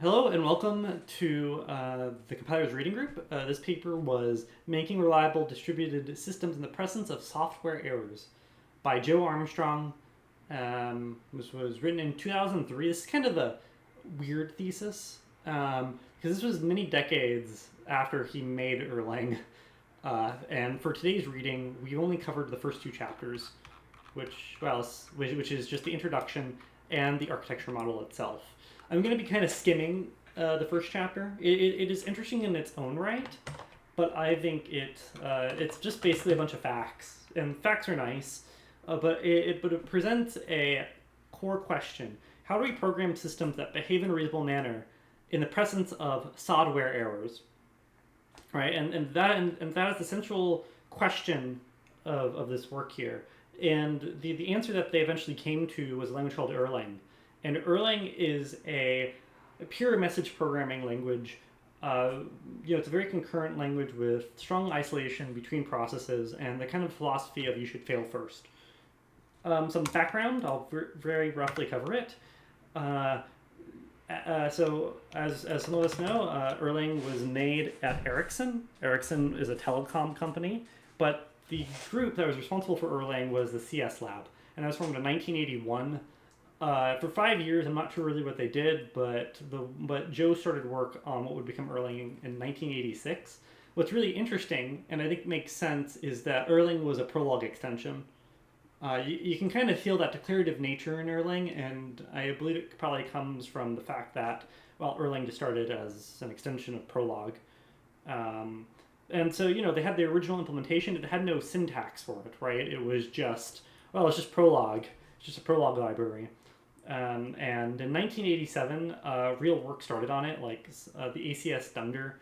Hello and welcome to the compiler's reading group. This paper was Making Reliable Distributed Systems in the Presence of Software Errors by Joe Armstrong. This was written in 2003. This is kind of a weird thesis because this was many decades after he made Erlang. And for today's reading, we only covered the first two chapters, which is just the introduction and the architecture model itself. I'm going to be kind of skimming the first chapter. It is interesting in its own right, but I think it's just basically a bunch of facts, and facts are nice, but it presents a core question: how do we program systems that behave in a reasonable manner in the presence of sodware errors? Right, and that is the central question of this work here. And the answer that they eventually came to was a language called Erlang. And Erlang is a pure message programming language. It's a very concurrent language with strong isolation between processes and the kind of philosophy of you should fail first. Some background, I'll very roughly cover it. So as some of us know, Erlang was made at Ericsson. Ericsson is a telecom company, but the group that was responsible for Erlang was the CS Lab, and that was formed in 1981. For 5 years, I'm not sure really what they did, but Joe started work on what would become Erlang in 1986. What's really interesting, and I think makes sense, is that Erlang was a Prolog extension. You can kind of feel that declarative nature in Erlang, and I believe it probably comes from the fact that, well, Erlang just started as an extension of Prolog. And so, they had the original implementation. It had no syntax for it, right? It was just, it's just Prolog. It's just a Prolog library. And in 1987, real work started on it. The ACS Thunder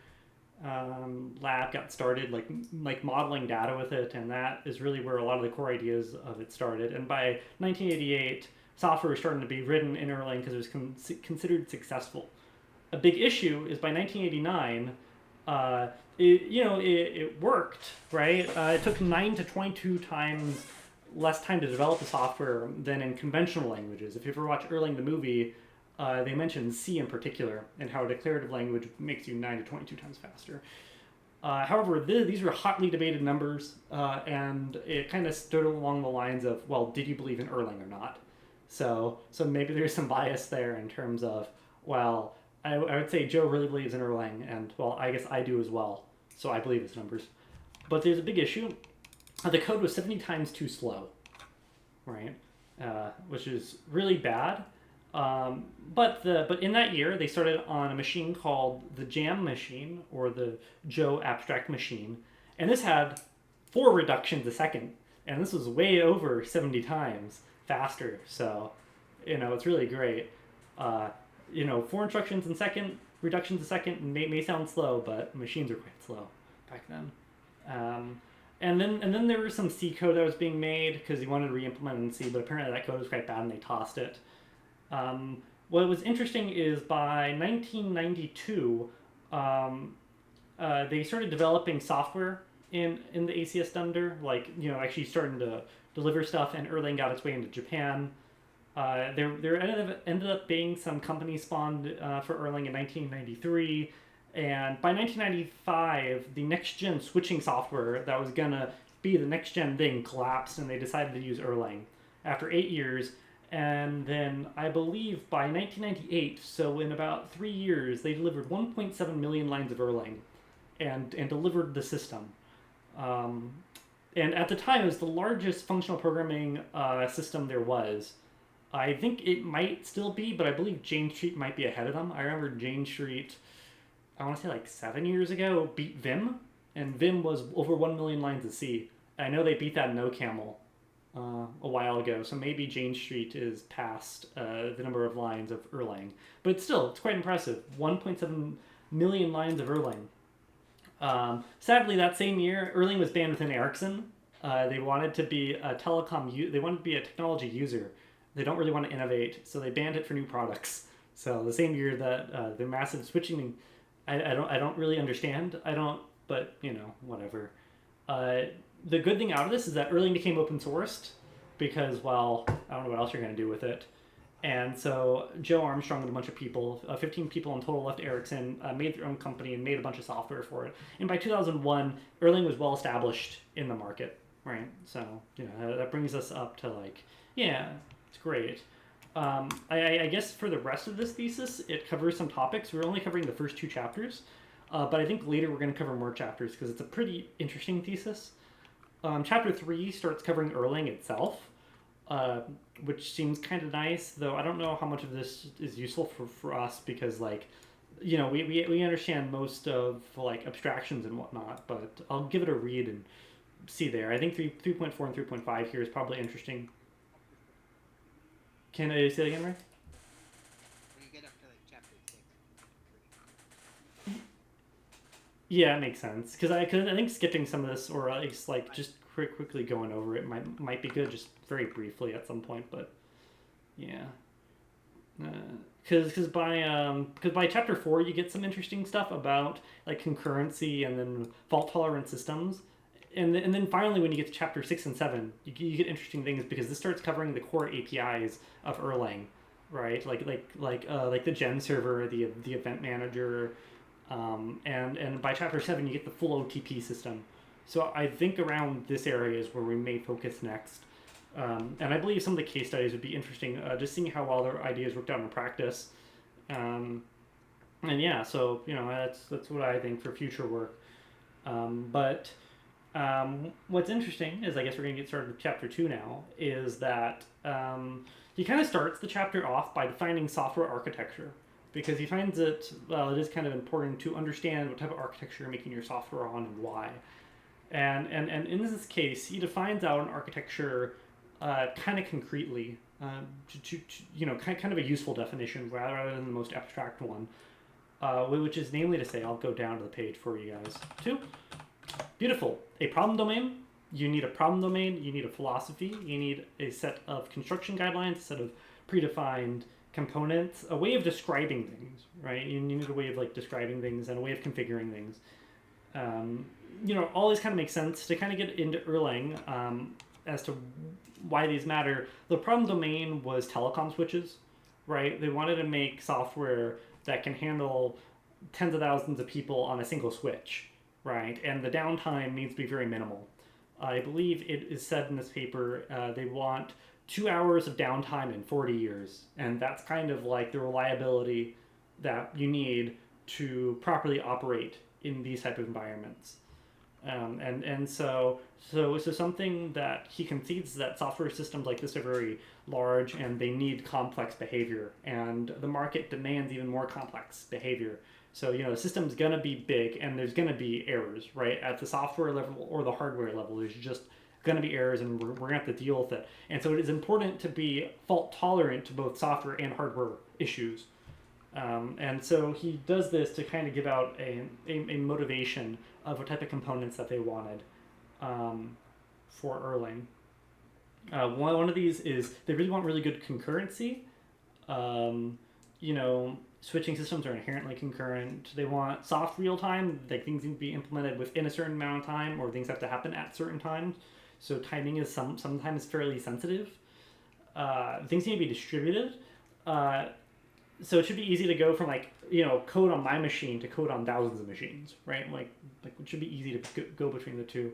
lab got started, like modeling data with it, and that is really where a lot of the core ideas of it started. And by 1988, software was starting to be written in Erlang because it was considered successful. A big issue is by 1989, it worked, right? It took 9 to 22 times less time to develop the software than in conventional languages. If you ever watch Erlang the movie, they mention C in particular and how a declarative language makes you 9 to 22 times faster. However, these were hotly debated numbers, and it kind of stood along the lines of, well, did you believe in Erlang or not? So maybe there's some bias there in terms of, well, I would say Joe really believes in Erlang, and, well, I guess I do as well. So I believe his numbers. But there's a big issue. The code was 70 times too slow, right? Which is really bad. But in that year, they started on a machine called the Jam machine, or the Joe abstract machine. And this had 4 reductions a second. And this was way over 70 times faster. So, it's really great. 4 instructions in second, reductions a second may sound slow, but machines are quite slow back then. And then there was some C code that was being made because he wanted to re-implement in C, but apparently that code was quite bad and they tossed it. What was interesting is by 1992, they started developing software in the ACS Thunder, actually starting to deliver stuff, and Erlang got its way into Japan. There ended up being some companies spawned for Erlang in 1993. And by 1995, the next-gen switching software that was going to be the next-gen thing collapsed, and they decided to use Erlang after 8 years. And then I believe by 1998, so in about 3 years, they delivered 1.7 million lines of Erlang and delivered the system. And at the time, it was the largest functional programming system there was. I think it might still be, but I believe Jane Street might be ahead of them. I remember Jane Street, I want to say 7 years ago, beat Vim, and Vim was over 1 million lines of C. I know they beat that in OCaml a while ago, so maybe Jane Street is past the number of lines of Erlang. But still, it's quite impressive. 1.7 million lines of Erlang. Sadly, that same year, Erlang was banned within Ericsson. They wanted to be a they wanted to be a technology user. They don't really want to innovate, so they banned it for new products. So the same year that the massive switching, I don't really understand. But whatever. The good thing out of this is that Erlang became open sourced because, well, I don't know what else you're going to do with it. And so Joe Armstrong and a bunch of people, 15 people in total, left Ericsson, made their own company and made a bunch of software for it. And by 2001, Erlang was well established in the market, right? So that brings us up to like, yeah, it's great. I guess for the rest of this thesis, it covers some topics. We're only covering the first two chapters, but I think later we're going to cover more chapters because it's a pretty interesting thesis. Chapter 3 starts covering Erlang itself. Which seems kind of nice, though I don't know how much of this is useful for us because, like, we understand most of, like, abstractions and whatnot, but I'll give it a read and see there. I think 3.4 and 3.5 here is probably interesting. Can I say that again, Ray? When you get up to, like, chapter 6. Yeah, it makes sense. Because I think skipping some of this, or at least, like, just quickly going over it might be good, just very briefly at some point. But yeah, because by chapter 4 you get some interesting stuff about like concurrency and then fault tolerant systems, and then finally when you get to chapter 6 and 7, you get interesting things because this starts covering the core APIs of Erlang, right? Like the gen server, the event manager, and by chapter 7 you get the full OTP system. So I think around this area is where we may focus next. And I believe some of the case studies would be interesting, just seeing how well their ideas worked out in practice. And yeah, so that's what I think for future work. But what's interesting is, I guess we're going to get started with chapter 2 now, is that he kind of starts the chapter off by defining software architecture, because he finds it is kind of important to understand what type of architecture you're making your software on and why. And in this case, he defines out an architecture kind of concretely, kind of a useful definition rather than the most abstract one, which is namely to say, I'll go down to the page for you guys too. Beautiful. A problem domain. You need a problem domain. You need a philosophy. You need a set of construction guidelines, a set of predefined components, a way of describing things, right? You need a way of like describing things and a way of configuring things. All these kind of make sense. To kind of get into Erlang as to why these matter, the problem domain was telecom switches, right? They wanted to make software that can handle tens of thousands of people on a single switch, right? And the downtime needs to be very minimal. I believe it is said in this paper they want 2 hours of downtime in 40 years. And that's kind of like the reliability that you need to properly operate in these type of environments. So something that he concedes that software systems like this are very large and they need complex behavior, and the market demands even more complex behavior. So the system's gonna be big and there's gonna be errors, right? At the software level or the hardware level, there's just gonna be errors, and we're gonna have to deal with it. And so it is important to be fault tolerant to both software and hardware issues. And so he does this to kind of give out a motivation of what type of components that they wanted for Erlang. One of these is they really want really good concurrency. Switching systems are inherently concurrent. They want soft real time, like things need to be implemented within a certain amount of time, or things have to happen at certain times. So timing is sometimes fairly sensitive. Things need to be distributed. So it should be easy to go from code on my machine to code on thousands of machines, right? Like it should be easy to go between the two.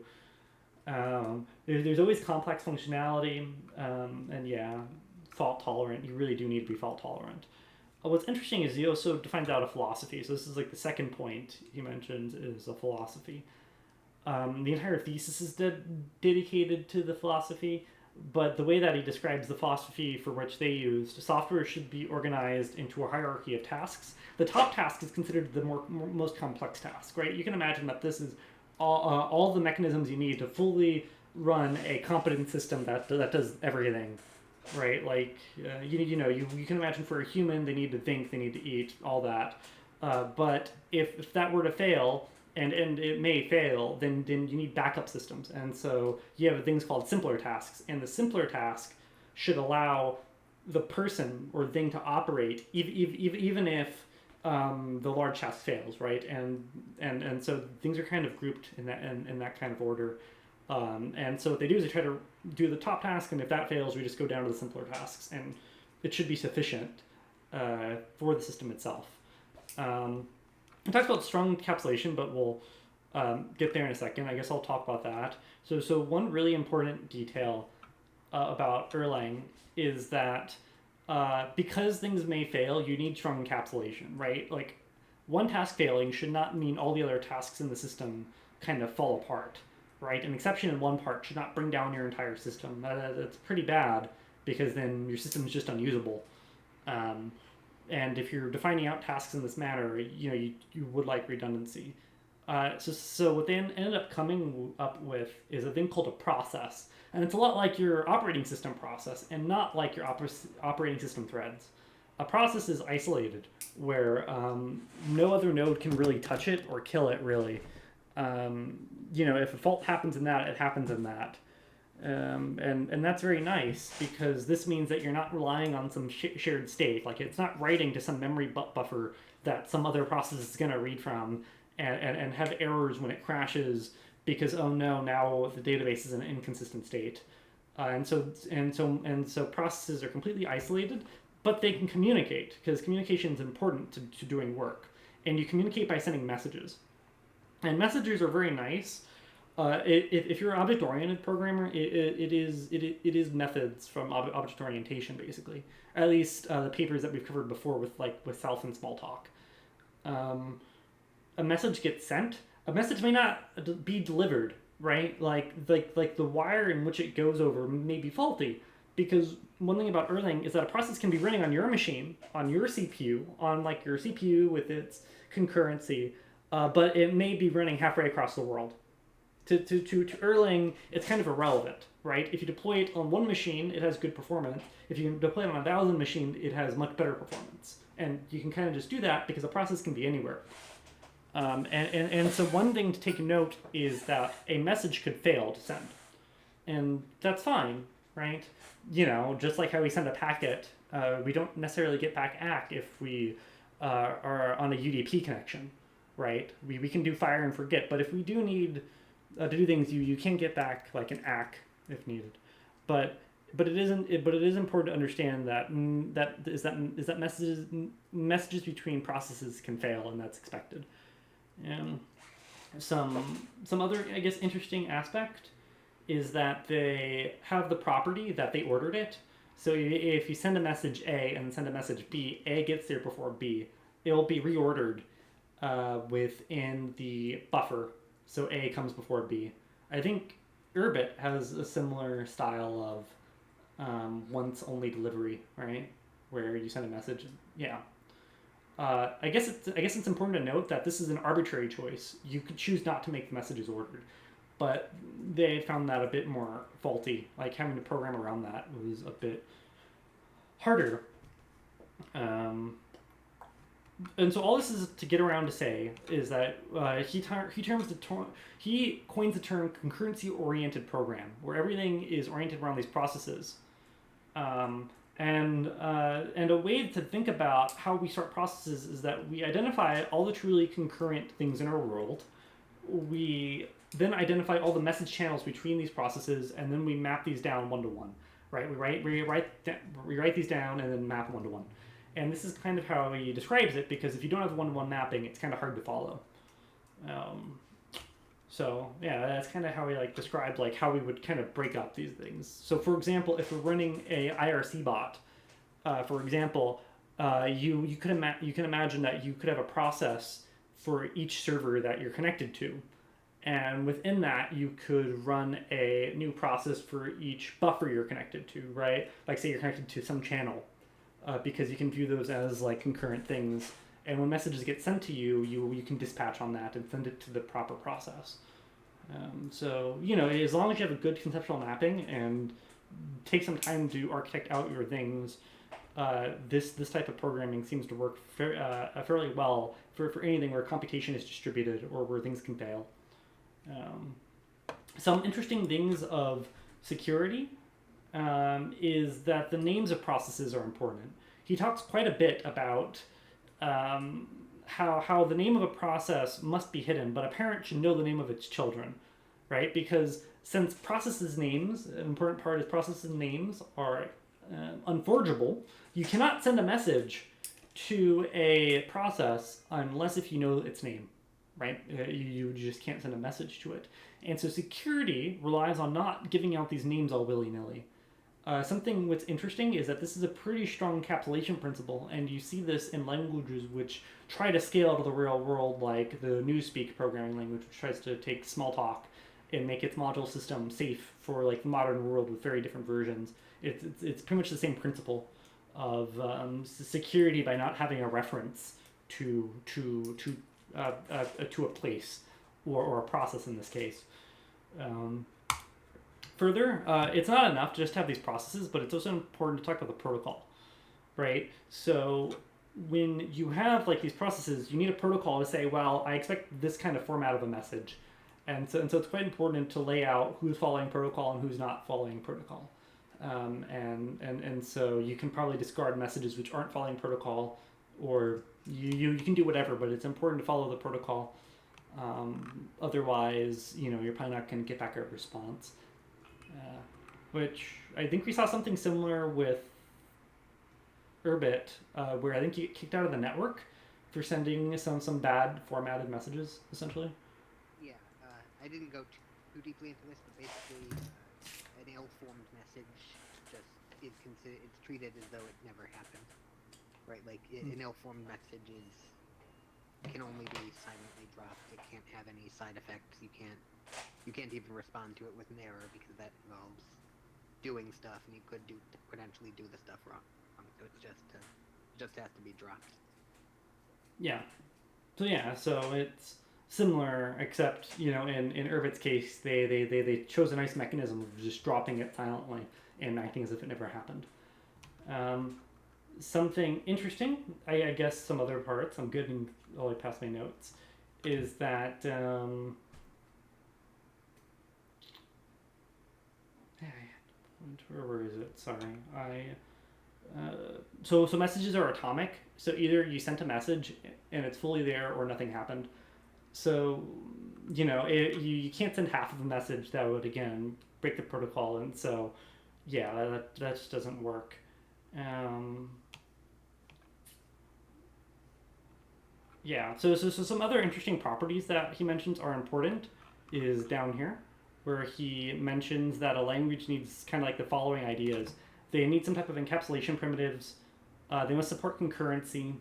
There's always complex functionality, and yeah, fault tolerant. You really do need to be fault tolerant. What's interesting is he also defines out a philosophy. So this is like the second point he mentions is a philosophy. The entire thesis is dedicated to the philosophy. But the way that he describes the philosophy for which they used, software should be organized into a hierarchy of tasks. The top task is considered the most complex task, right? You can imagine that this is all the mechanisms you need to fully run a competent system that does everything, right? Like you can imagine for a human, they need to think, they need to eat, all that. But if that were to fail, and it may fail, then you need backup systems. And so you have things called simpler tasks. And the simpler task should allow the person or thing to operate even if the large task fails, right? And so things are kind of grouped in that kind of order. And so what they do is they try to do the top task, and if that fails, we just go down to the simpler tasks. And it should be sufficient for the system itself. It talks about strong encapsulation, but we'll get there in a second. I guess I'll talk about that. So one really important detail about Erlang is that because things may fail, you need strong encapsulation, right? Like one task failing should not mean all the other tasks in the system kind of fall apart, right? An exception in one part should not bring down your entire system. That's pretty bad because then your system is just unusable. And if you're defining out tasks in this manner, you would like redundancy. So what they ended up coming up with is a thing called a process. And it's a lot like your operating system process and not like your operating system threads. A process is isolated where no other node can really touch it or kill it, really. If a fault happens in that, it happens in that. And that's very nice because this means that you're not relying on some shared state. Like it's not writing to some memory buffer that some other process is going to read from and have errors when it crashes because, oh no, now the database is in an inconsistent state. And so processes are completely isolated, but they can communicate because communication is important to doing work. And you communicate by sending messages. And messages are very nice. If you're an object-oriented programmer, it is methods from object orientation, basically. At least the papers that we've covered before with self and small talk. A message gets sent. A message may not be delivered, right? Like the wire in which it goes over may be faulty, because one thing about Erlang is that a process can be running on your machine, on your CPU, on like your CPU with its concurrency, but it may be running halfway across the world. To Erlang, it's kind of irrelevant, right? If you deploy it on one machine, it has good performance. If you deploy it on 1,000 machines, it has much better performance. And you can kind of just do that because a process can be anywhere. And so one thing to take note is that a message could fail to send. And that's fine, right? Just like how we send a packet, we don't necessarily get back ACK if we are on a UDP connection, right? We can do fire and forget, but if we do need to do things, you can get back like an ACK if needed. But it is important to understand that messages between processes can fail, and that's expected. Some other, I guess, interesting aspect is that they have the property that they ordered it. So if you send a message A and send a message B, A gets there before B. It will be reordered within the buffer, so A comes before B. I think Urbit has a similar style of once only delivery, right? Where you send a message. Yeah. I guess it's important to note that this is an arbitrary choice. You could choose not to make the messages ordered, but they found that a bit more faulty. Like having to program around that was a bit harder. And so all this is to get around to say is that he coins the term concurrency-oriented program, where everything is oriented around these processes. And a way to think about how we start processes is that we identify all the truly concurrent things in our world. We then identify all the message channels between these processes, and then we map these down one-to-one, right? We write these down and then map one-to-one. And this is kind of how he describes it, because if you don't have one-to-one mapping, it's kind of hard to follow. So yeah, that's kind of how he described how we would kind of break up these things. So for example, if we're running a IRC bot, for example, you can imagine that you could have a process for each server that you're connected to, and within that you could run a new process for each buffer you're connected to, right? Like say you're connected to some channel, because you can view those as concurrent things. And when messages get sent to you, you can dispatch on that and send it to the proper process. So, as long as you have a good conceptual mapping and take some time to architect out your things, this type of programming seems to work fairly well for anything where computation is distributed or where things can fail. Some interesting things of security is that the names of processes are important. He talks quite a bit about how the name of a process must be hidden, but a parent should know the name of its children, right? Because since processes' names, an important part is processes' names are unforgeable, you cannot send a message to a process unless if you know its name, right? You just can't send a message to it. And so security relies on not giving out these names all willy-nilly. Something what's interesting is that this is a pretty strong encapsulation principle, and you see this in languages which try to scale to the real world, like the Newspeak programming language, which tries to take Smalltalk and make its module system safe for like the modern world with very different versions. It's pretty much the same principle of security by not having a reference to a place or a process in this case. Further, it's not enough to just have these processes, but it's also important to talk about the protocol, right? So when you have like these processes, you need a protocol to say, well, I expect this kind of format of a message. And so it's quite important to lay out who's following protocol and who's not following protocol. And so you can probably discard messages which aren't following protocol, or you can do whatever, but it's important to follow the protocol. Otherwise, you're probably not going to get back a response. Which I think we saw something similar with Urbit, where I think you get kicked out of the network for sending some bad formatted messages, essentially. Yeah, I didn't go too deeply into this, but basically, an ill-formed message just it's treated as though it never happened, right? Like an ill-formed message can only be silently dropped. It can't have any side effects. You can't even respond to it with an error because that involves doing stuff, and you could potentially do the stuff wrong. So it's just has to be dropped. Yeah. So it's similar, except in Urbit's case, they chose a nice mechanism of just dropping it silently and acting as if it never happened. Something interesting, I guess some other parts, I'm good and all I pass my notes, is that where is it? Sorry, so messages are atomic. So either you sent a message and it's fully there, or nothing happened. So you can't send half of a message. That would again break the protocol, and so that just doesn't work. So some other interesting properties that he mentions are important is down here, where he mentions that a language needs kind of like the following ideas. They need some type of encapsulation primitives. They must support concurrency.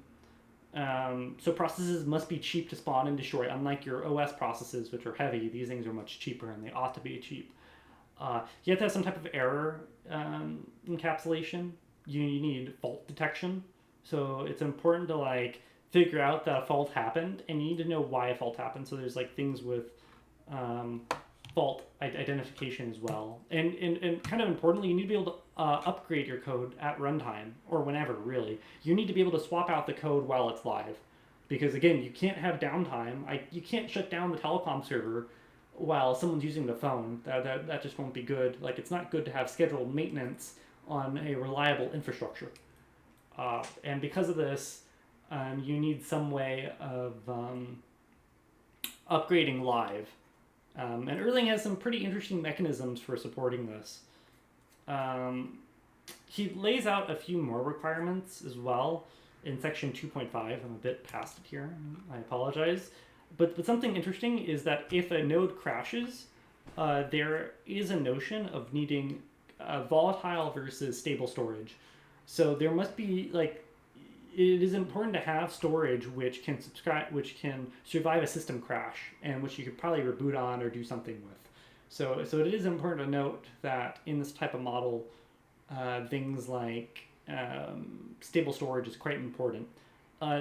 So processes must be cheap to spawn and destroy. Unlike your OS processes, which are heavy, these things are much cheaper, and they ought to be cheap. You have to have some type of error encapsulation. You need fault detection. So it's important to figure out that a fault happened, and you need to know why a fault happened. So there's things with fault identification as well, and kind of importantly, you need to be able to upgrade your code at runtime, or whenever, really. You need to be able to swap out the code while it's live, because again, you can't have downtime. You can't shut down the telecom server while someone's using the phone. That just won't be good. It's not good to have scheduled maintenance on a reliable infrastructure, and because of this, you need some way of upgrading live. And Erlang has some pretty interesting mechanisms for supporting this. He lays out a few more requirements as well in section 2.5. I'm a bit past it here. I apologize. But something interesting is that if a node crashes, there is a notion of needing volatile versus stable storage. So there must be it is important to have storage which can survive a system crash, and which you could probably reboot on or do something with. So it is important to note that in this type of model, things like stable storage is quite important.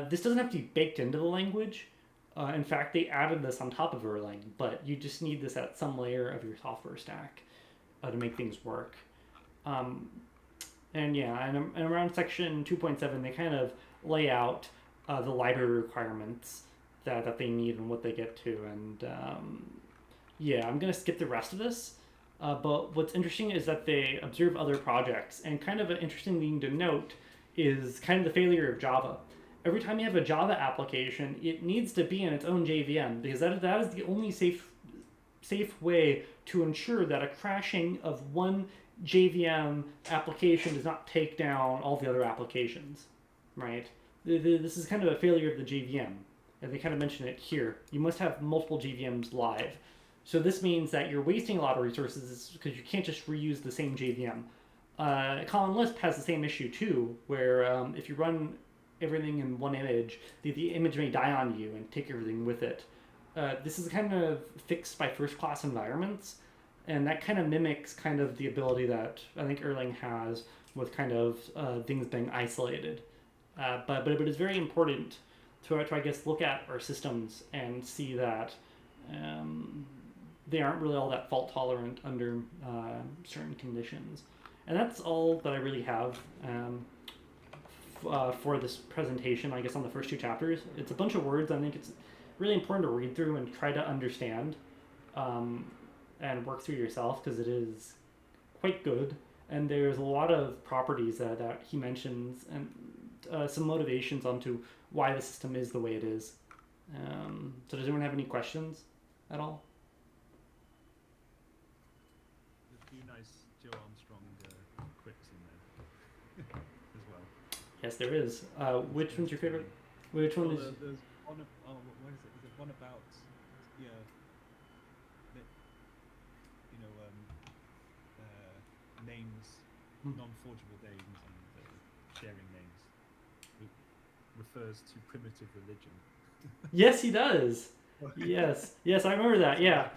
This doesn't have to be baked into the language. In fact, they added this on top of Erlang, but you just need this at some layer of your software stack to make things work. And around section 2.7, they kind of lay out the library requirements that they need and what they get to. And I'm going to skip the rest of this. But what's interesting is that they observe other projects. And kind of an interesting thing to note is kind of the failure of Java. Every time you have a Java application, it needs to be in its own JVM, because that is the only safe way to ensure that a crashing of one JVM application does not take down all the other applications, right? This is kind of a failure of the JVM, and they kind of mention it here. You must have multiple JVMs live. So this means that you're wasting a lot of resources because you can't just reuse the same JVM. Colin Lisp has the same issue too, where if you run everything in one image, the image may die on you and take everything with it. This is kind of fixed by first-class environments, and that kind of mimics kind of the ability that I think Erlang has with kind of things being isolated. But it's very important to I guess look at our systems and see that they aren't really all that fault tolerant under certain conditions. And that's all that I really have for this presentation, I guess, on the first two chapters. It's a bunch of words. I think it's really important to read through and try to understand and work through yourself, because it is quite good. And there's a lot of properties that he mentions, and some motivations onto why the system is the way it is. So does anyone have any questions at all? There's a few nice Joe Armstrong quips in there as well. Yes, there is. Which one's your favorite? Which one is? There's one. What is it? Is it one about? Yeah. You know, names, non-forgeable names, and sharing names. It refers to primitive religion. Yes, he does. Yes, I remember that. Yeah.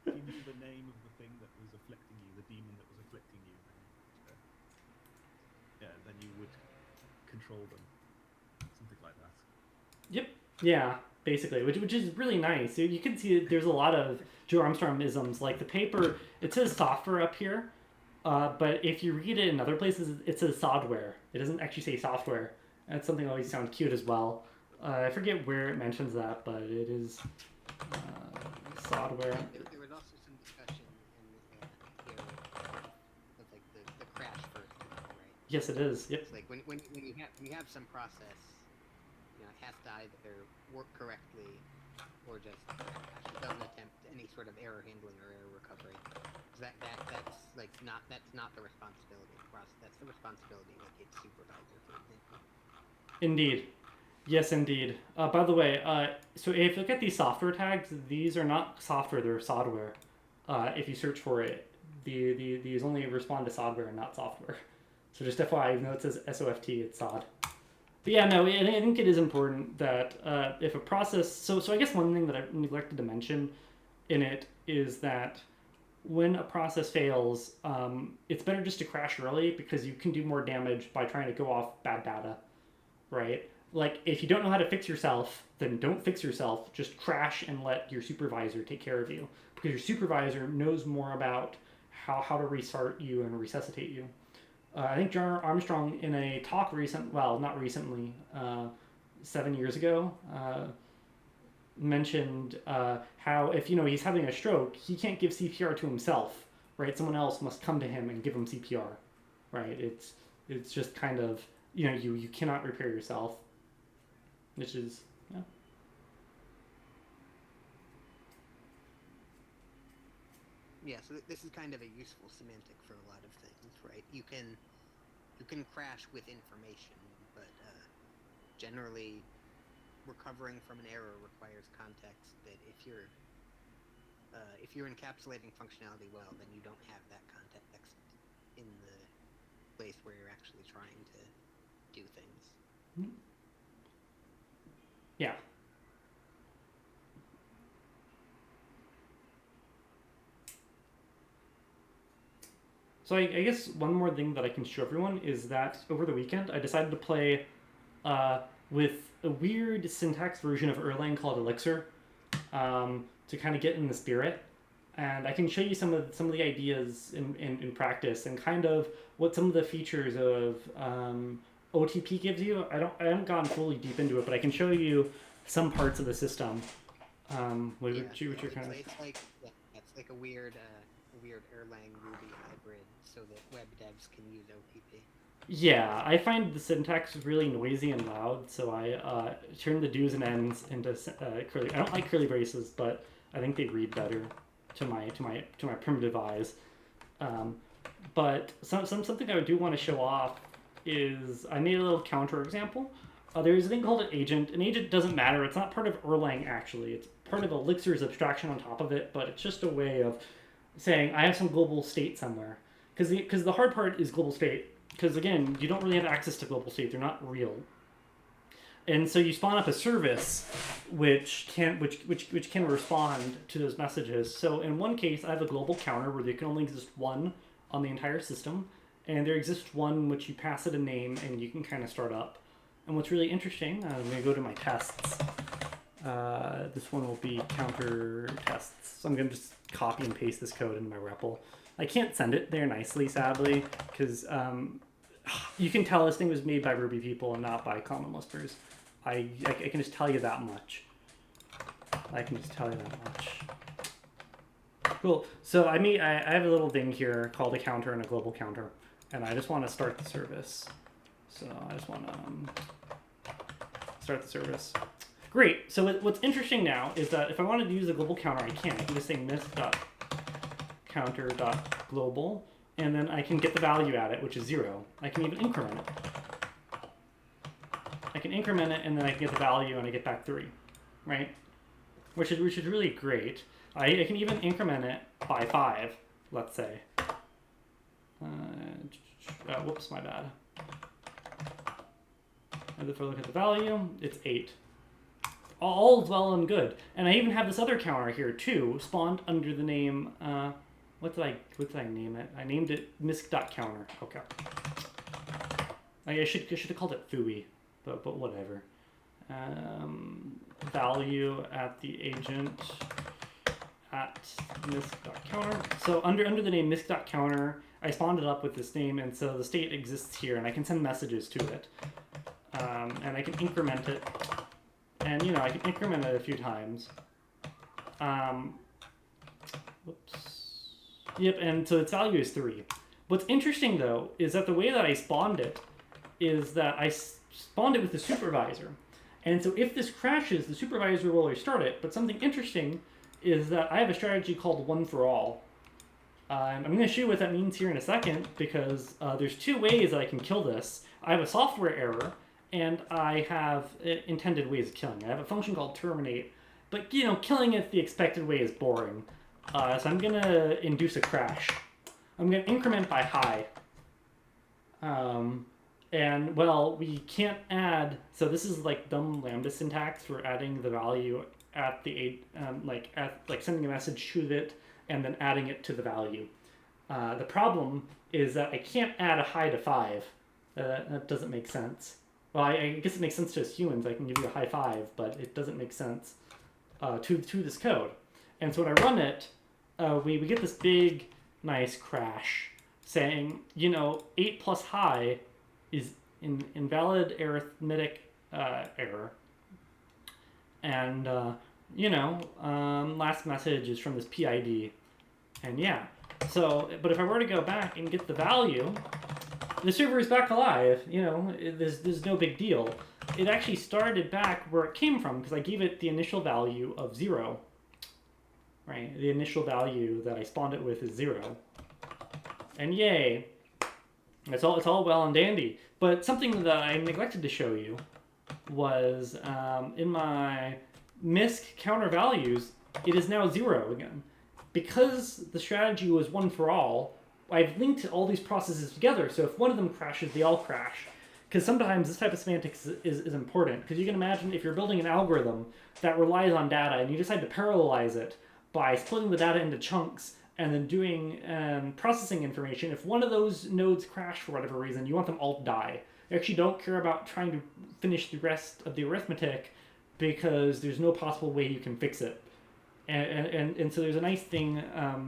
If you knew the name of the thing that was afflicting you, the demon that was afflicting you, then you would control them, something like that. Yep. Yeah. Basically, which is really nice. You can see there's a lot of Joe Armstrong isms. Like the paper, it says software up here, but if you read it in other places, it says sodware. It doesn't actually say software. And it's something that always sounds cute as well. I forget where it mentions that, but it is sodware. There was also some discussion in here of like the crash first, right? Yes, it is. Yep. It's like when you have some process, you know, it has to either work correctly or just crash. It doesn't attempt any sort of error handling or error recovery. That's not the responsibility of the process. That's the responsibility of its supervisor, for example. Indeed. Yes, indeed. By the way, so if you look at these software tags, these are not software; they're sodware. If you search for it, these only respond to sodware and not software. So just FYI, even though it says SOFT, it's sod. But yeah, no, I think it is important that if a process... So I guess one thing that I neglected to mention in it is that when a process fails, it's better just to crash early, because you can do more damage by trying to go off bad data, right? Like, if you don't know how to fix yourself, then don't fix yourself. Just crash and let your supervisor take care of you, because your supervisor knows more about how to restart you and resuscitate you. I think Joe Armstrong, in a talk not recently, 7 years ago, mentioned how if he's having a stroke, he can't give CPR to himself, right? Someone else must come to him and give him CPR, right? It's just kind of you cannot repair yourself, which is yeah. Yeah, so this is kind of a useful semantic for a lot of things, right? You can crash with information, but generally recovering from an error requires context that if you're encapsulating functionality well, then you don't have that context in the place where you're actually trying to do things. Yeah. So I guess one more thing that I can show everyone is that over the weekend I decided to play with a weird syntax version of Erlang called Elixir to kind of get in the spirit. And I can show you some of the ideas in practice and kind of what some of the features of OTP gives you. I haven't gone fully deep into it, but I can show you some parts of the system. It's like a weird Erlang Ruby hybrid, so that web devs can use OTP. Yeah, I find the syntax really noisy and loud, so I turn the do's and ends into curly. I don't like curly braces, but I think they read better to my primitive eyes. But something I do want to show off is I made a little counter example. There's a thing called an agent. An agent doesn't matter. It's not part of Erlang, actually. It's part of Elixir's abstraction on top of it, but it's just a way of saying I have some global state somewhere. Because the hard part is global state. Because, again, you don't really have access to global state. They're not real. And so you spawn up a service which can respond to those messages. So in one case, I have a global counter where there can only exist one on the entire system, and there exists one which you pass it a name and you can kind of start up. And what's really interesting, I'm going to go to my tests. This one will be counter tests. So I'm going to just copy and paste this code into my REPL. I can't send it there nicely, sadly, because you can tell this thing was made by Ruby people and not by Common Lispers. I can just tell you that much. Cool. So I have a little thing here called a counter and a global counter, and I just want to start the service. So I just want to start the service. Great. So what's interesting now is that if I wanted to use a global counter, I can. I can just say misc.counter.global, and then I can get the value at it, which is 0. I can even increment it. I can increment it, and then I can get the value, and I get back 3, right? Which is really great. I can even increment it by 5, let's say. Whoops, my bad. And if I look at the value, it's 8. All is well and good. And I even have this other counter here too, spawned under the name. What did I name it? I named it misc.counter. Okay. I should have called it fooey, but whatever. Value at the agent at misc.counter. So under the name misc.counter, I spawned it up with this name, and so the state exists here, and I can send messages to it. And I can increment it, and I can increment it a few times. Whoops. Yep, and so its value is 3. What's interesting though is that the way that I spawned it is that I spawned it with the supervisor. And so if this crashes, the supervisor will restart it. But something interesting is that I have a strategy called one for all. I'm going to show you what that means here in a second, because there's 2 ways that I can kill this. I have a software error, and I have intended ways of killing it. I have a function called terminate, but killing it the expected way is boring. So I'm going to induce a crash. I'm going to increment by high. And, well, we can't add... So this is like dumb Lambda syntax for adding the value at the... sending a message to it and then adding it to the value. The problem is that I can't add a high to 5. That doesn't make sense. Well, I guess it makes sense to us humans. I can give you a high 5, but it doesn't make sense to this code. And so when I run it, we get this big, nice crash saying, 8 plus high is invalid arithmetic error. And, last message is from this PID. And yeah, so, but if I were to go back and get the value, the server is back alive. There's no big deal. It actually started back where it came from because I gave it the initial value of 0. Right, the initial value that I spawned it with is 0. And yay, it's all well and dandy. But something that I neglected to show you was in my misc counter values, it is now 0 again. Because the strategy was one for all, I've linked all these processes together, so if one of them crashes, they all crash. Because sometimes this type of semantics is important, because you can imagine if you're building an algorithm that relies on data and you decide to parallelize it by splitting the data into chunks and then doing processing information, if one of those nodes crash for whatever reason, you want them all to die. You actually don't care about trying to finish the rest of the arithmetic because there's no possible way you can fix it. And so there's a nice thing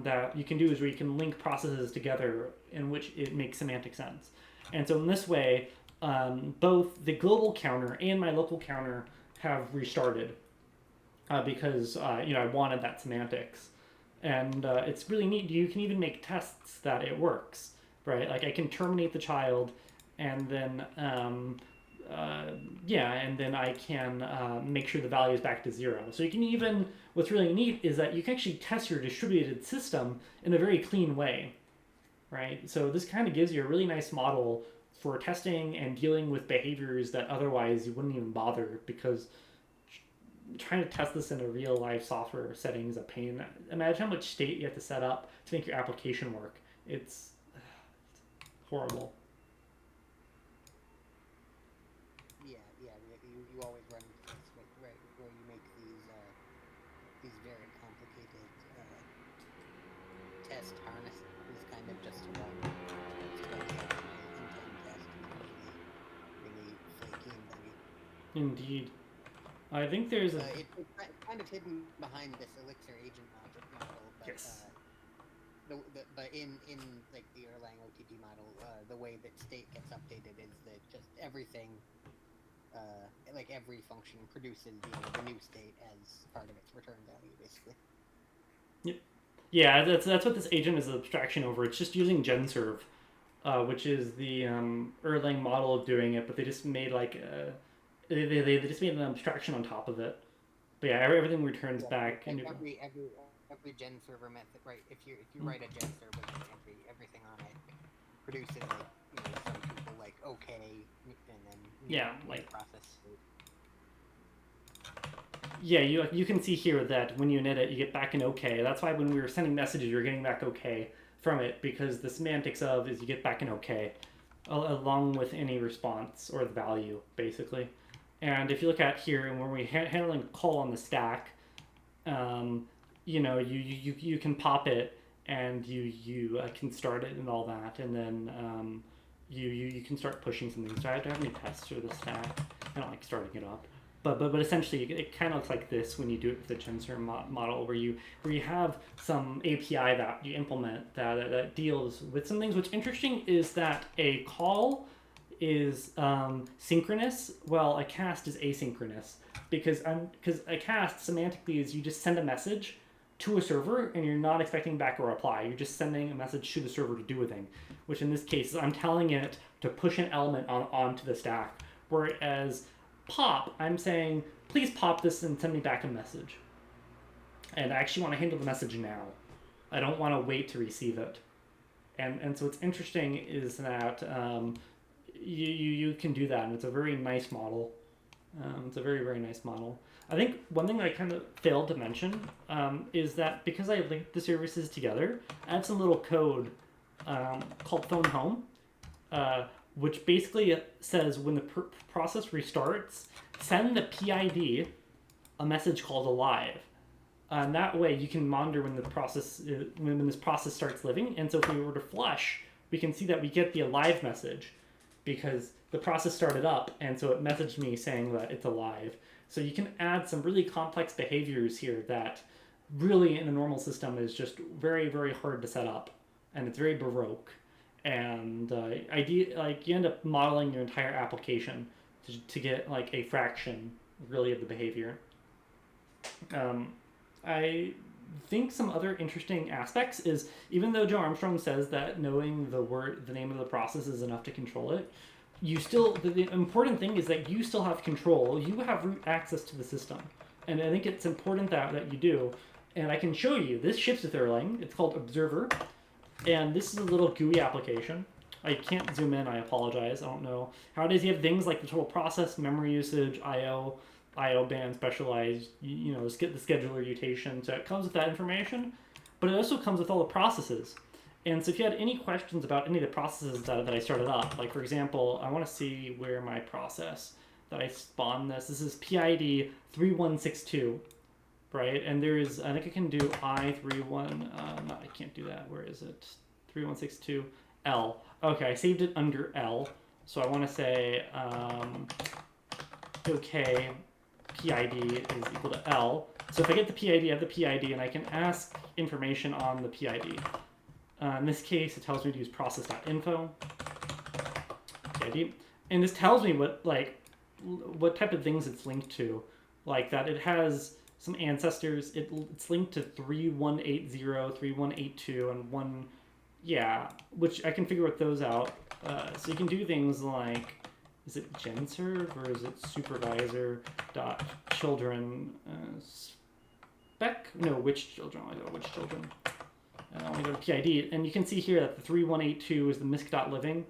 that you can do is where you can link processes together in which it makes semantic sense. And so in this way, both the global counter and my local counter have restarted because I wanted that semantics. And it's really neat. You can even make tests that it works, right? Like I can terminate the child and then and then I can make sure the value is back to 0. So you can even, what's really neat is that you can actually test your distributed system in a very clean way, right? So this kind of gives you a really nice model for testing and dealing with behaviors that otherwise you wouldn't even bother, because trying to test this in a real life software setting is a pain. Imagine how much state you have to set up to make your application work. It's horrible. Yeah, you always run into this, right, where you make these very complicated test harnesses kind of just to run. Sometimes the end-to-end test is really flaky and buggy. Indeed. I think there's a... It's kind of hidden behind this Elixir agent model, but Yes. but in like the Erlang OTP model, the way that state gets updated is that just everything, like every function produces the new state as part of its return value, basically. Yep. Yeah, that's what this agent is an abstraction over. It's just using GenServe, which is the Erlang model of doing it, but they just made like they just made an abstraction on top of it. But yeah, everything returns back. Like every gen server method, right? If you write a gen server, then everything on it produces like some people like okay, and then yeah, like process. Yeah, you can see here that when you init it, you get back an OK. That's why when we were sending messages, you're getting back OK from it, because the semantics of is you get back an OK along with any response or the value, basically. And if you look at here, and when we're handling a call on the stack, you can pop it and you can start it and all that, and then you can start pushing something. So I don't have any tests for the stack. I don't like starting it up. But essentially, it kind of looks like this when you do it with the GenServe model, where you have some API that you implement that deals with some things. What's interesting is that a call is synchronous, while a cast is asynchronous. Because a cast semantically is you just send a message to a server and you're not expecting back a reply. You're just sending a message to the server to do a thing, which in this case I'm telling it to push an element onto the stack. Whereas pop, I'm saying, please pop this and send me back a message. And I actually want to handle the message now. I don't want to wait to receive it. And so what's interesting is that you can do that, and it's a very nice model. It's a very, very nice model. I think one thing that I kind of failed to mention is that because I linked the services together, I have some little code called phone home, which basically says when the process restarts, send the PID a message called alive. And that way you can monitor when the process when this process starts living. And so if we were to flush, we can see that we get the alive message because the process started up, and so it messaged me saying that it's alive. So you can add some really complex behaviors here that really in a normal system is just very, very hard to set up, and it's very baroque. And you end up modeling your entire application to get like a fraction really of the behavior. I think some other interesting aspects is, even though Joe Armstrong says that knowing the name of the process is enough to control it, you still, the important thing is that you still have control. You have root access to the system, and I think it's important that you do. And I can show you, this ships with Erlang. It's called Observer, and this is a little GUI application. I can't zoom in, I apologize. I don't know how it is. You have things like the total process, memory usage, IO band, specialized, the scheduler mutation. So it comes with that information, but it also comes with all the processes. And so if you had any questions about any of the processes that I started up, like for example, I want to see where my process that I spawned this is PID 3162, right? And there is, I think I can do I31, no, I can't do that. Where is it? 3162 L. Okay, I saved it under L. So I want to say, okay, PID is equal to L. So if I get the PID, I have the PID, and I can ask information on the PID. In this case, it tells me to use process.info, PID. And this tells me what type of things it's linked to. Like that it has some ancestors. It's linked to 3180, 3182, and one, which I can figure what those out. So you can do things like, is it genserve or is it supervisor.children spec? No, which children? I don't know which children. Let me go to PID, and you can see here that the 3182 is the misc.living,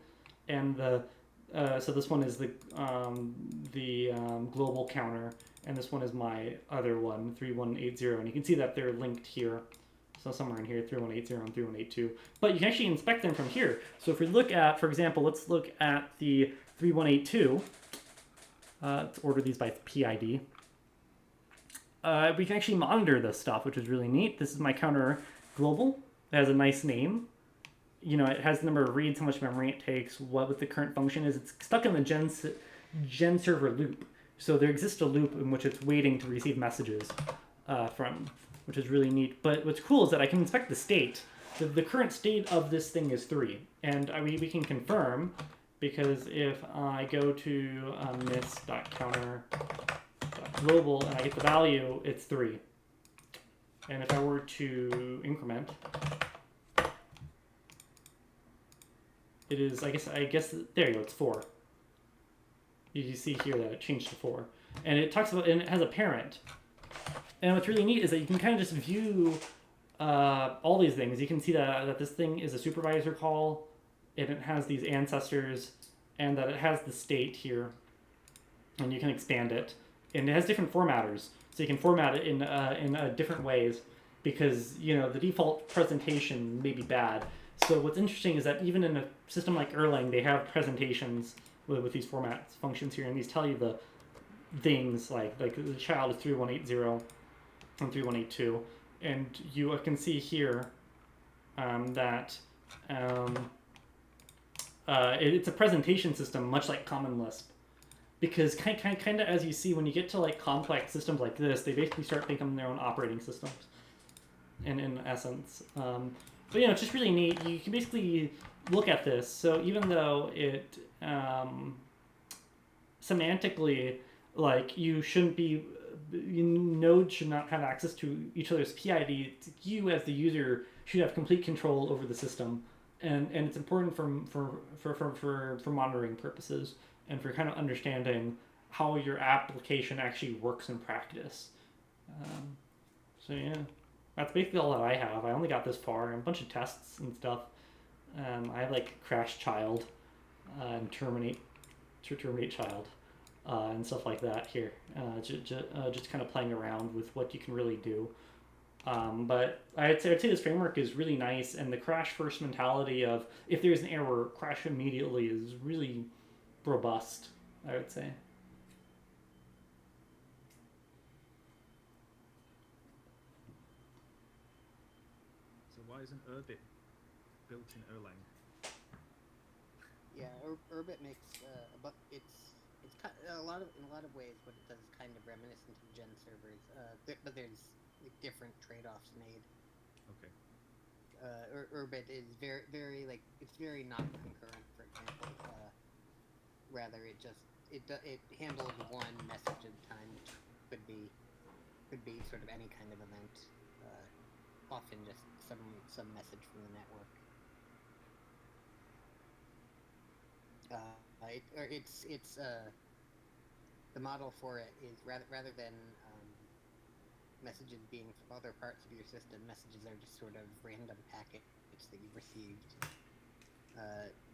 and so this one is the global counter, and this one is my other one, 3180, and you can see that they're linked here. So somewhere in here, 3180 and 3182. But you can actually inspect them from here. So if we look at, for example, let's look at the 3182. Let's order these by PID. We can actually monitor this stuff, which is really neat. This is my counter global. It has a nice name. You know, it has the number of reads, how much memory it takes, what the current function is. It's stuck in the gen server loop. So there exists a loop in which it's waiting to receive messages from, which is really neat. But what's cool is that I can inspect the state. The current state of this thing is 3. And we can confirm, because if I go to mis.counter.global and I get the value, it's 3. And if I were to increment, it is, I guess, there you go, it's 4. You see here that it changed to 4. And it talks about, and it has a parent. And what's really neat is that you can kind of just view all these things. You can see that this thing is a supervisor call, and it has these ancestors, and that it has the state here. And you can expand it. And it has different formatters. So you can format it in different ways, because, you know, the default presentation may be bad. So what's interesting is that even in a system like Erlang, they have presentations with these format functions here, and these tell you the things like the child is 3180 and 3182, and you can see here that it's a presentation system, much like Common Lisp, because kind of as you see, when you get to like complex systems like this, they basically start becoming their own operating systems, in essence. But you know, it's just really neat. You can basically look at this. So even though it semantically, like, you shouldn't be, nodes should not have access to each other's PID. You as the user should have complete control over the system, and it's important for monitoring purposes and for kind of understanding how your application actually works in practice. So yeah. That's basically all that I have. I only got this far, and a bunch of tests and stuff. I have like crash child and terminate child and stuff like that here. Just kind of playing around with what you can really do. But I'd say this framework is really nice, and the crash first mentality of if there's an error, crash immediately is really robust, I would say. Why isn't Urbit built in Erlang? Yeah, Urbit makes, but it's kind in a lot of ways what it does is kind of reminiscent of gen servers. But there's like, different trade-offs made. Okay. Urbit is very like, it's very non-concurrent. For example, rather it handles one message at a time, which could be sort of any kind of event. Often just some message from the network. The model for it is rather than messages being from other parts of your system, messages are just sort of random packets that you've received.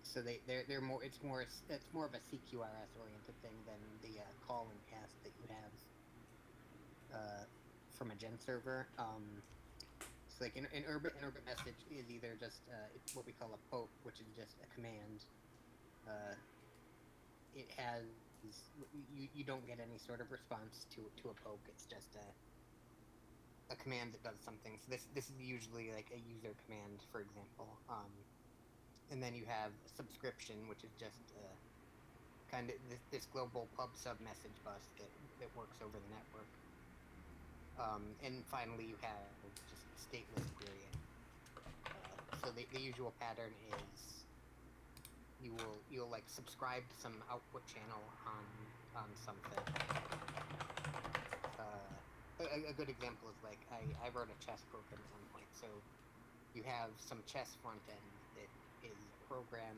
So they're more it's more of a CQRS oriented thing than the call and cast that you have from a gen server. Like an Urbit message is either just it's what we call a poke, which is just a command. It has you don't get any sort of response to a poke. It's just a command that does something. So this is usually like a user command, for example. And then you have subscription, which is just kind of this global pub sub message bus that works over the network. And finally, you have just stateless querying. So the usual pattern is you'll like subscribe to some output channel on something. A good example is like I wrote a chess program at one point. So you have some chess front end that is a program,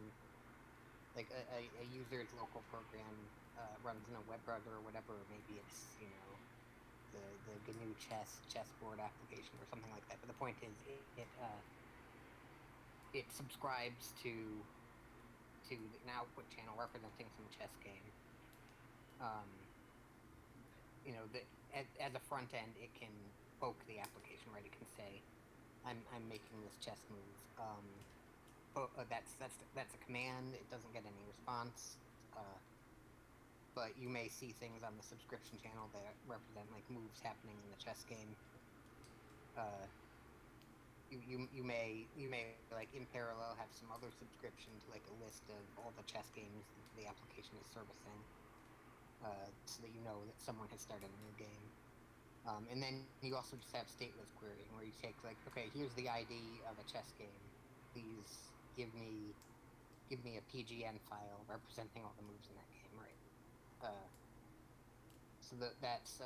like a user's local program runs in a web browser or whatever. Maybe it's the GNU chessboard application or something like that. But the point is, it it subscribes to an output channel representing some chess game. You know, as a front end, it can poke the application, right? It can say, I'm making this chess move. That's a command. It doesn't get any response. But you may see things on the subscription channel that represent like moves happening in the chess game. You may like in parallel have some other subscription to like a list of all the chess games that the application is servicing, so that you know that someone has started a new game. And then you also just have stateless querying, where you take like, okay, here's the ID of a chess game. Please give me a PGN file representing all the moves in that game, right? So that's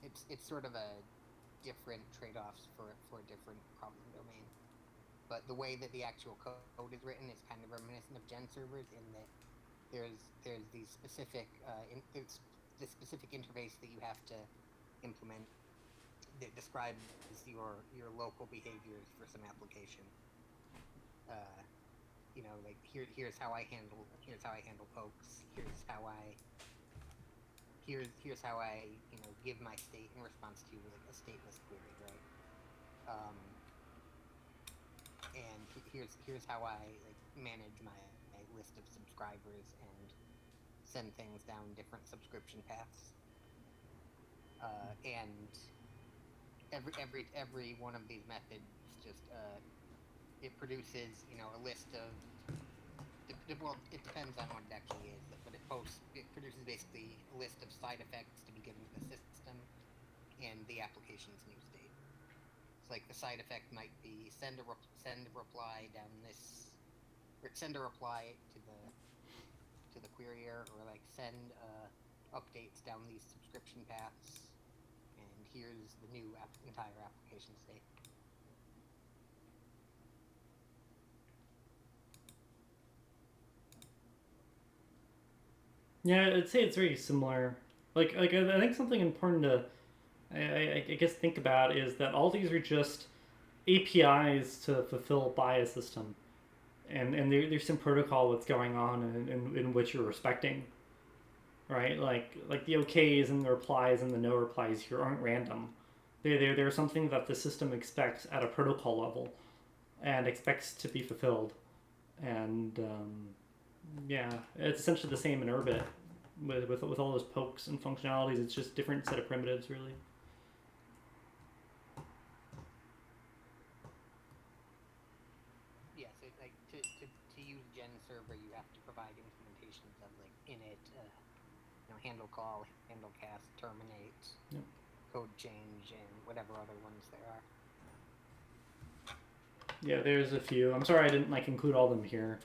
it's sort of a different trade-offs for a different problem domain. But the way that the actual code is written is kind of reminiscent of gen servers in that there's the specific specific interface that you have to implement that describes your local behaviors for some application. You know, like here's how I handle pokes. Here's how I you know give my state in response to like a stateless query, right? And here's how I like manage my list of subscribers and send things down different subscription paths. And every one of these methods just it produces, you know, a list of well, it depends on what it actually is, but it produces basically a list of side effects to be given to the system and the application's new state. So like the side effect might be send a reply down this, or send a reply to the querier, or like send updates down these subscription paths, and here's the new entire application state. Yeah, I'd say it's very similar. Like I think something important to I guess think about is that all these are just APIs to fulfill by a system, and there's some protocol that's going on in which you're respecting, right? Like the OKs and the replies and the no replies here aren't random. They're something that the system expects at a protocol level, and expects to be fulfilled, and yeah, it's essentially the same in Urbit with all those pokes and functionalities. It's just different set of primitives, really. Yeah, so like to use gen server, you have to provide implementations of like init, you know, handle call, handle cast, terminate, Yep. code change, and whatever other ones there are. Yeah, there's a few. I'm sorry I didn't like include all of them here.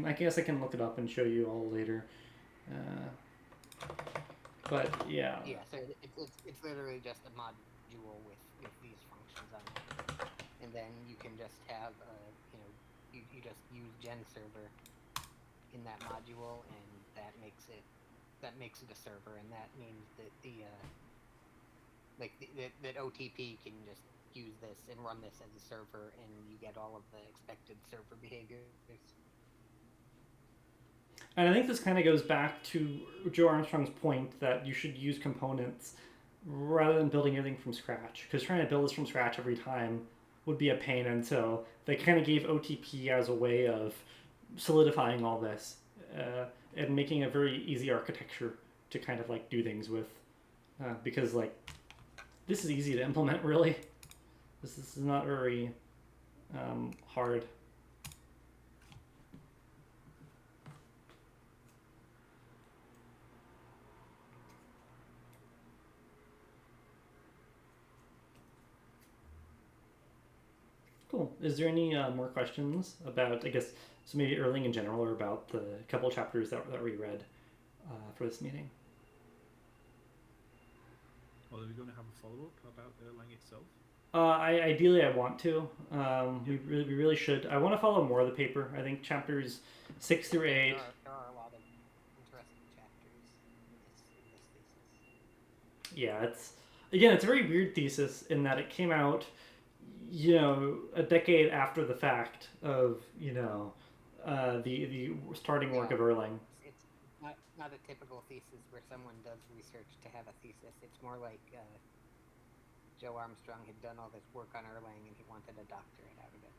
I guess I can look it up and show you all later. But yeah. Yeah, so it's literally just a module with these functions on it, and then you can just have you know you just use gen server in that module, and that makes it a server, and that means that that OTP can just use this and run this as a server, and you get all of the expected server behaviors. And I think this kind of goes back to Joe Armstrong's point that you should use components rather than building everything from scratch. Because trying to build this from scratch every time would be a pain, and so they kind of gave OTP as a way of solidifying all this and making a very easy architecture to kind of like do things with. Because like this is easy to implement, really. This is not very hard. Cool. Is there any more questions about, I guess, so maybe Erlang in general, or about the couple chapters that we read for this meeting? Well, are we going to have a follow-up about Erlang itself? Ideally, I want to. We really should. I want to follow more of the paper. I think chapters 6 through 8. There are a lot of interesting chapters in this thesis. Yeah, it's a very weird thesis in that it came out a decade after the fact of the starting work Yeah, of Erlang. it's not a typical thesis where someone does research to have a thesis. It's more like Joe Armstrong had done all this work on Erlang and he wanted a doctorate out of it.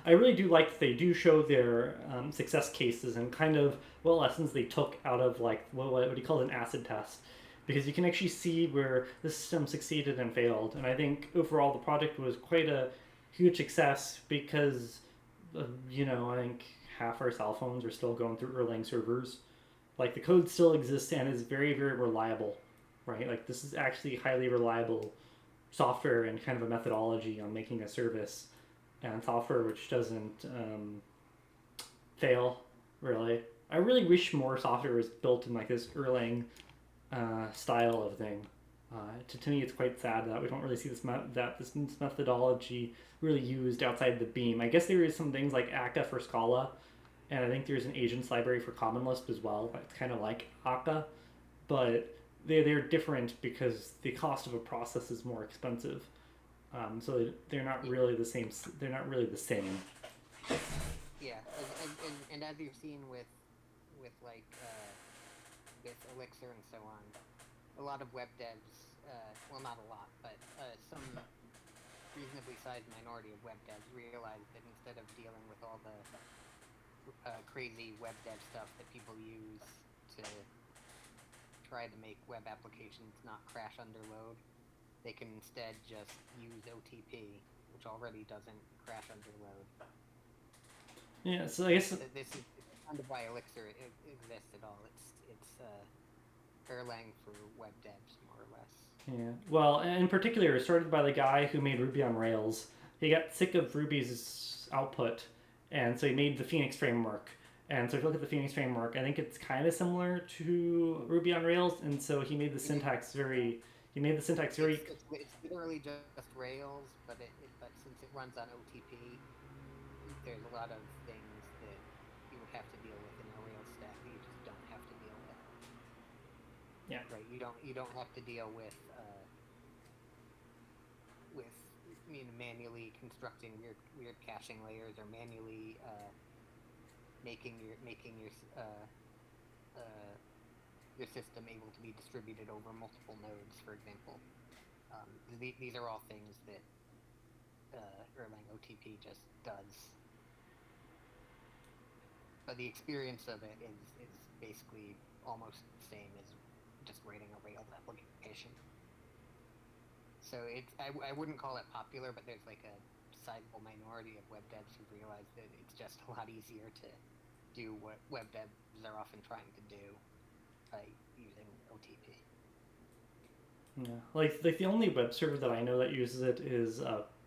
I really do like that they do show their success cases and kind of what lessons they took out of like what do you call it, an acid test, because you can actually see where the system succeeded and failed. And I think overall the project was quite a huge success because I think half our cell phones are still going through Erlang servers. Like the code still exists and is very very reliable, right? Like this is actually highly reliable software and kind of a methodology on making a service and software which doesn't fail, really. I really wish more software was built in like this Erlang style of thing. To me, it's quite sad that we don't really see this methodology really used outside the Beam. I guess there is some things like Akka for Scala, and I think there's an agents library for Common Lisp as well. That's kind of like Akka, but they're different because the cost of a process is more expensive. So they're not really the same. They're not really the same. Yeah, and as you've seen with like with Elixir and so on, a lot of web devs, well, not a lot, but some reasonably sized minority of web devs realize that instead of dealing with all the crazy web dev stuff that people use to try to make web applications not crash under load, they can instead just use OTP, which already doesn't crash under load. Yeah, so I guess This is kind of why Elixir exists at all. It's Erlang for web devs, more or less. yeah. Well, in particular, it started by the guy who made Ruby on Rails. He got sick of Ruby's output, and so he made the Phoenix framework. And so if you look at the Phoenix framework, I think it's kind of similar to Ruby on Rails, and so he made the syntax very. He made the syntax very. It's literally just Rails, but but since it runs on OTP, there's a lot of things that you would have to deal with in a Rails stack that you just don't have to deal with. Yeah. Right. You don't have to deal with manually constructing weird caching layers or manually making your system able to be distributed over multiple nodes, for example. These are all things that Erlang OTP just does. But the experience of it is basically almost the same as just writing a Rails application. So I wouldn't call it popular, but there's like a sizable minority of web devs who realize that it's just a lot easier to do what web devs are often trying to do by using OTP. Yeah, like the only web server that I know that uses it is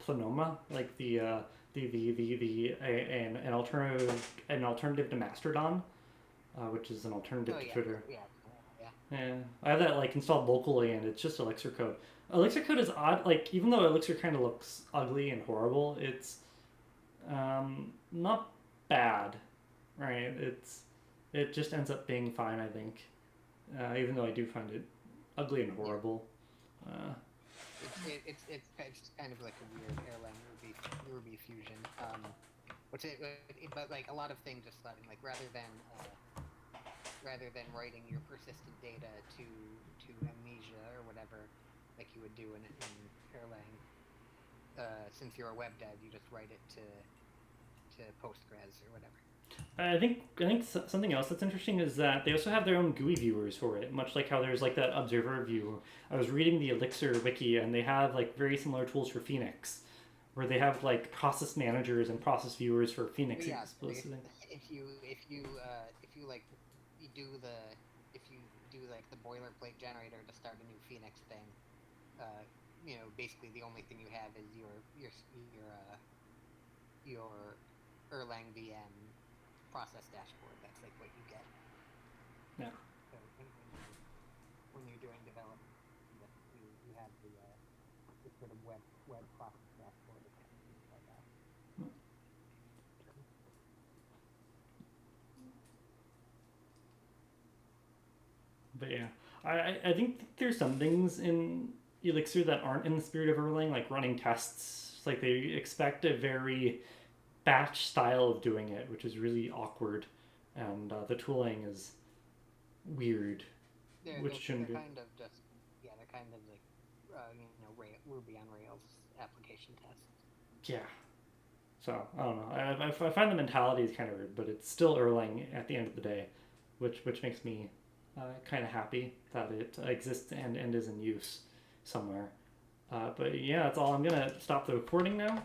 Planoma, like an alternative to Mastodon, which is an alternative to Twitter. Yeah, I have that like installed locally, and it's just Elixir code. Elixir code is odd. Like even though Elixir kind of looks ugly and horrible, it's not bad, right? It just ends up being fine, I think. Even though I do find it ugly and horrible. It's kind of like a weird Erlang Ruby fusion. But like a lot of things just letting like rather than writing your persistent data to Amnesia or whatever, like you would do in Erlang, since you're a web dev, you just write it to Postgres or whatever. I think something else that's interesting is that they also have their own GUI viewers for it, much like how there's like that observer view. I was reading the Elixir wiki, and they have like very similar tools for Phoenix, where they have like process managers and process viewers for Phoenix. Yeah, if you do like the boilerplate generator to start a new Phoenix thing, basically the only thing you have is your Erlang VM process dashboard. That's like what you get. Yeah. So when you're doing development, you have the sort of web process dashboard or something like that. But yeah, I think there's some things in Elixir that aren't in the spirit of Erlang, like running tests. Like they expect a very batch style of doing it, which is really awkward, and the tooling is weird, which shouldn't be. Kind of just they're kind of like Ruby on Rails application tests. Yeah. So I don't know. I find the mentality is kind of weird, but it's still Erlang at the end of the day, which makes me kind of happy that it exists and is in use somewhere. But yeah, that's all. I'm gonna stop the recording now.